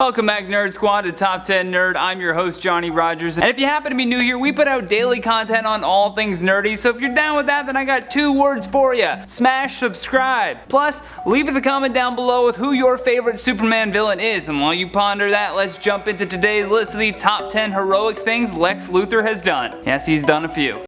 Welcome back, Nerd Squad, to Top 10 Nerd. I'm your host, Johnny Rogers, and if you happen to be new here, we put out daily content on all things nerdy, so if you're down with that, then I got 2 words for you. Smash subscribe. Plus, leave us a comment down below with who your favorite Superman villain is, and while you ponder that, let's jump into today's list of the top 10 heroic things Lex Luthor has done. Yes, he's done a few.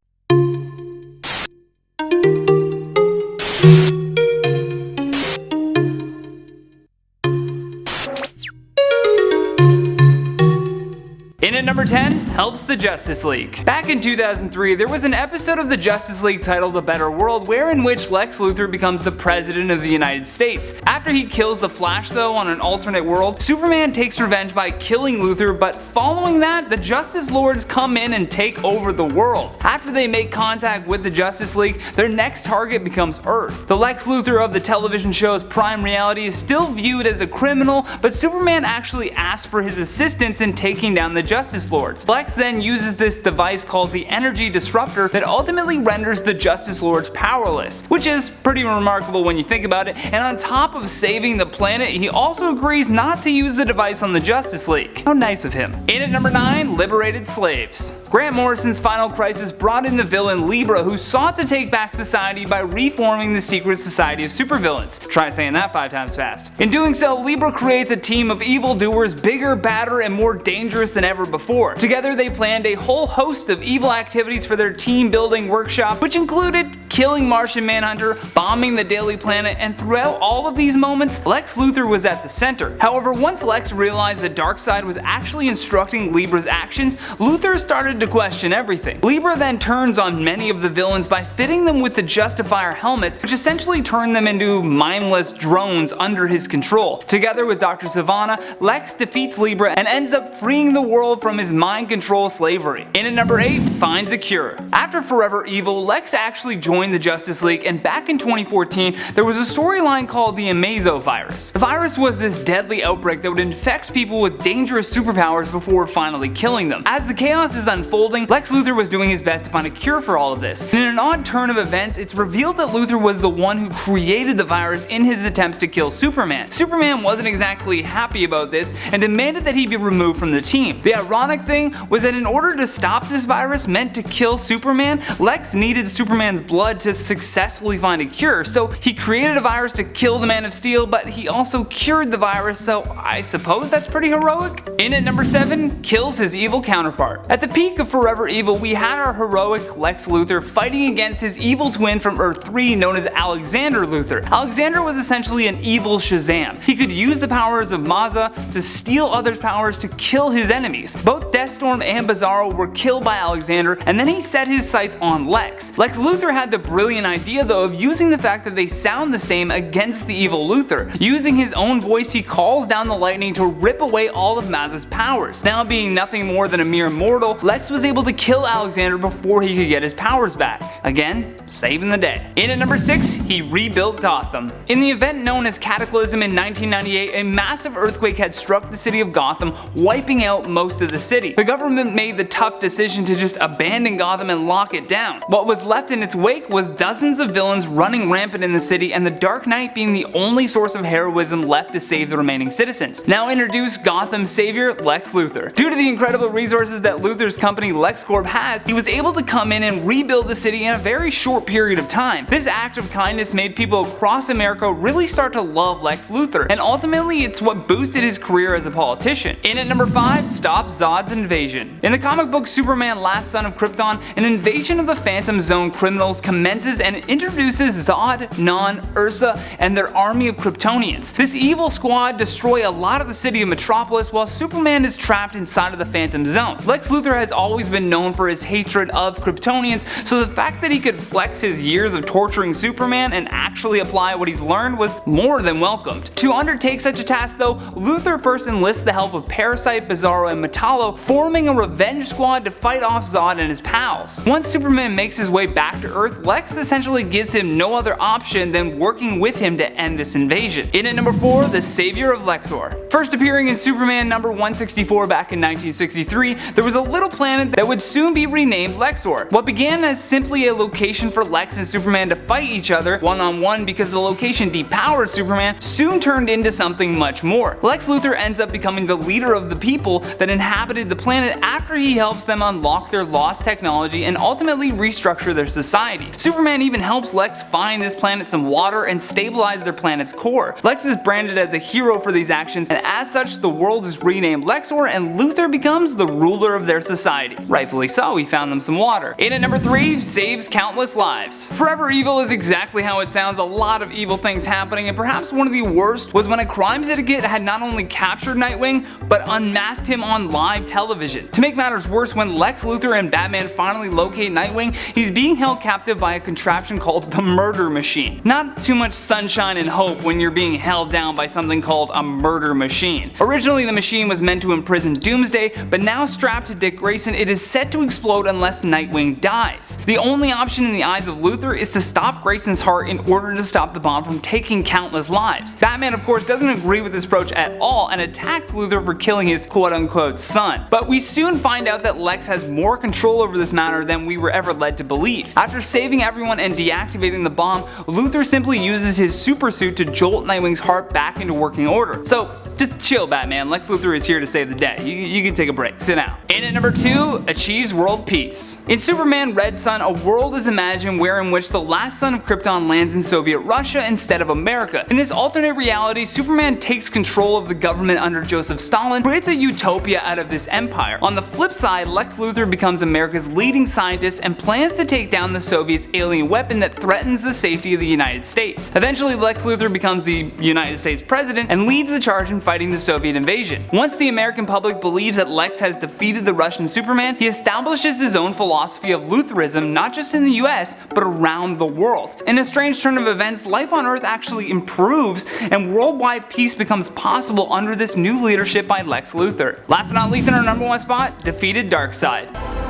In at number 10, helps the Justice League. Back in 2003, there was an episode of the Justice League titled A Better World, in which Lex Luthor becomes the President of the United States. After he kills the Flash though on an alternate world, Superman takes revenge by killing Luthor, but following that, the Justice Lords come in and take over the world. After they make contact with the Justice League, their next target becomes Earth. The Lex Luthor of the television show's Prime Reality is still viewed as a criminal, but Superman actually asks for his assistance in taking down the Justice Lords. Lex then uses this device called the Energy Disruptor that ultimately renders the Justice Lords powerless, which is pretty remarkable when you think about it, and on top of saving the planet, he also agrees not to use the device on the Justice League. How nice of him. In at number 9, liberated slaves. Grant Morrison's Final Crisis brought in the villain Libra, who sought to take back society by reforming the secret society of supervillains. Try saying that 5 times fast. In doing so, Libra creates a team of evildoers bigger, badder, and more dangerous than ever before. Together they planned a whole host of evil activities for their team building workshop, which included killing Martian Manhunter, bombing the Daily Planet, and throughout all of these moments, Lex Luthor was at the center. However, once Lex realized that DARKSEID was actually instructing Libra's actions, Luthor started to question everything. Libra then turns on many of the villains by fitting them with the Justifier helmets, which essentially turn them into mindless drones under his control. Together with Dr. Sivana, Lex defeats Libra and ends up freeing the world from his mind control slavery. In at number 8, finds a cure. After Forever Evil, Lex actually joined the Justice League, and back in 2014, there was a storyline called the Amazo virus. The virus was this deadly outbreak that would infect people with dangerous superpowers before finally killing them. As the chaos is unfolding, Lex Luthor was doing his best to find a cure for all of this. And in an odd turn of events, it's revealed that Luthor was the one who created the virus in his attempts to kill Superman. Superman wasn't exactly happy about this and demanded that he be removed from the team. The ironic thing was that in order to stop this virus meant to kill Superman, Lex needed Superman's blood to successfully find a cure, so he created a virus to kill the Man of Steel, but he also cured the virus, so I suppose that's pretty heroic? In at number 7, kills his evil counterpart. At the peak of Forever Evil, we had our heroic Lex Luthor fighting against his evil twin from Earth 3 known as Alexander Luthor. Alexander was essentially an evil Shazam. He could use the powers of Maza to steal others' powers to kill his enemies. Both Deathstorm and Bizarro were killed by Alexander, and then he set his sights on Lex. Lex Luthor had the brilliant idea though of using the fact that they sound the same against the evil Luthor. Using his own voice, he calls down the lightning to rip away all of Maza's powers. Now being nothing more than a mere mortal, Lex was able to kill Alexander before he could get his powers back. Again, saving the day. In at number 6, he rebuilt Gotham. In the event known as Cataclysm in 1998, a massive earthquake had struck the city of Gotham, wiping out most of the city. The government made the tough decision to just abandon Gotham and lock it down. What was left in its wake was dozens of villains running rampant in the city, and the Dark Knight being the only source of heroism left to save the remaining citizens. Now introduce Gotham's savior, Lex Luthor. Due to the incredible resources that Luthor's company LEXOR has, he was able to come in and rebuild the city in a very short period of time. This act of kindness made people across America really start to love Lex Luthor, and ultimately it's what boosted his career as a politician. In at number 5, stop Zod's invasion. In the comic book Superman Last Son of Krypton, an invasion of the Phantom Zone criminals commences and introduces Zod, Non, Ursa, and their army of Kryptonians. This evil squad destroy a lot of the city of Metropolis while Superman is trapped inside of the Phantom Zone. Lex Luthor has always been known for his hatred of Kryptonians, so the fact that he could flex his years of torturing Superman and actually apply what he's learned was more than welcomed. To undertake such a task though, Luthor first enlists the help of Parasite, Bizarro, and Metallo, Apollo, forming a revenge squad to fight off Zod and his pals. Once Superman makes his way back to Earth, Lex essentially gives him no other option than working with him to end this invasion. In at number 4, the savior of LEXOR. First appearing in Superman number 164 back in 1963, there was a little planet that would soon be renamed LEXOR. What began as simply a location for Lex and Superman to fight each other one-on-one because the location depowers Superman soon turned into something much more. Lex Luthor ends up becoming the leader of the people that inhabited the planet after he helps them unlock their lost technology and ultimately restructure their society. Superman even helps Lex find this planet some water and stabilize their planet's core. Lex is branded as a hero for these actions, and as such the world is renamed LEXOR and Luthor becomes the ruler of their society. Rightfully so, he found them some water. In at number 3, saves countless lives. Forever evil is exactly how it sounds, a lot of evil things happening, and perhaps one of the worst was when a crime syndicate had not only captured Nightwing, but unmasked him on live television. To make matters worse, when Lex Luthor and Batman finally locate Nightwing, he's being held captive by a contraption called the Murder Machine. Not too much sunshine and hope when you're being held down by something called a murder machine. Originally the machine was meant to imprison Doomsday, but now strapped to Dick Grayson, it is set to explode unless Nightwing dies. The only option in the eyes of Luthor is to stop Grayson's heart in order to stop the bomb from taking countless lives. Batman of course doesn't agree with this approach at all and attacks Luthor for killing his quote-unquote son. But we soon find out that Lex has more control over this matter than we were ever led to believe. After saving everyone and deactivating the bomb, Luthor simply uses his super suit to jolt Nightwing's heart back into working order. So just chill, Batman. Lex Luthor is here to save the day. You can take a break. Sit down. In at number 2, achieves world peace. In Superman Red Son, a world is imagined wherein which the last son of Krypton lands in Soviet Russia instead of America. In this alternate reality, Superman takes control of the government under Joseph Stalin, creates a utopia out of this empire. On the flip side, Lex Luthor becomes America's leading scientist and plans to take down the Soviets' alien weapon that threatens the safety of the United States. Eventually, Lex Luthor becomes the United States president and leads the charge in fighting the Soviet invasion. Once the American public believes that Lex has defeated the Russian Superman, he establishes his own philosophy of Lutheranism not just in the US, but around the world. In a strange turn of events, life on Earth actually improves and worldwide peace becomes possible under this new leadership by Lex Luthor. Last but not least, in our number 1 spot, defeated Darkseid.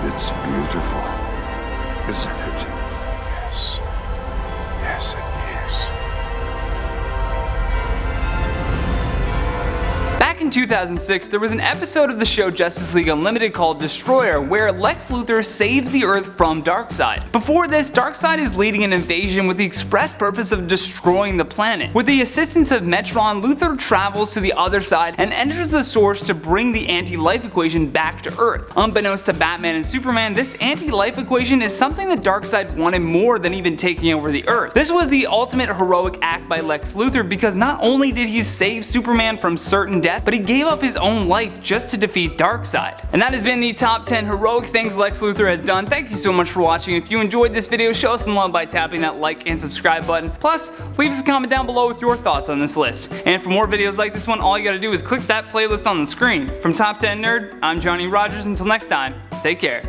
It's beautiful, isn't it? Yes. Yes, it is. Back in 2006, there was an episode of the show Justice League Unlimited called Destroyer, where Lex Luthor saves the Earth from Darkseid. Before this, Darkseid is leading an invasion with the express purpose of destroying the planet. With the assistance of Metron, Luthor travels to the other side and enters the source to bring the anti-life equation back to Earth. Unbeknownst to Batman and Superman, this anti-life equation is something that Darkseid wanted more than even taking over the Earth. This was the ultimate heroic act by Lex Luthor because not only did he save Superman from certain death, but he gave up his own life just to defeat Darkseid. And that has been the top 10 heroic things Lex Luthor has done. Thank you so much for watching. If you enjoyed this video, show us some love by tapping that like and subscribe button. Plus, leave us a comment down below with your thoughts on this list. And for more videos like this one, all you gotta do is click that playlist on the screen. From Top 10 Nerd, I'm Johnny Rogers. Until next time, take care.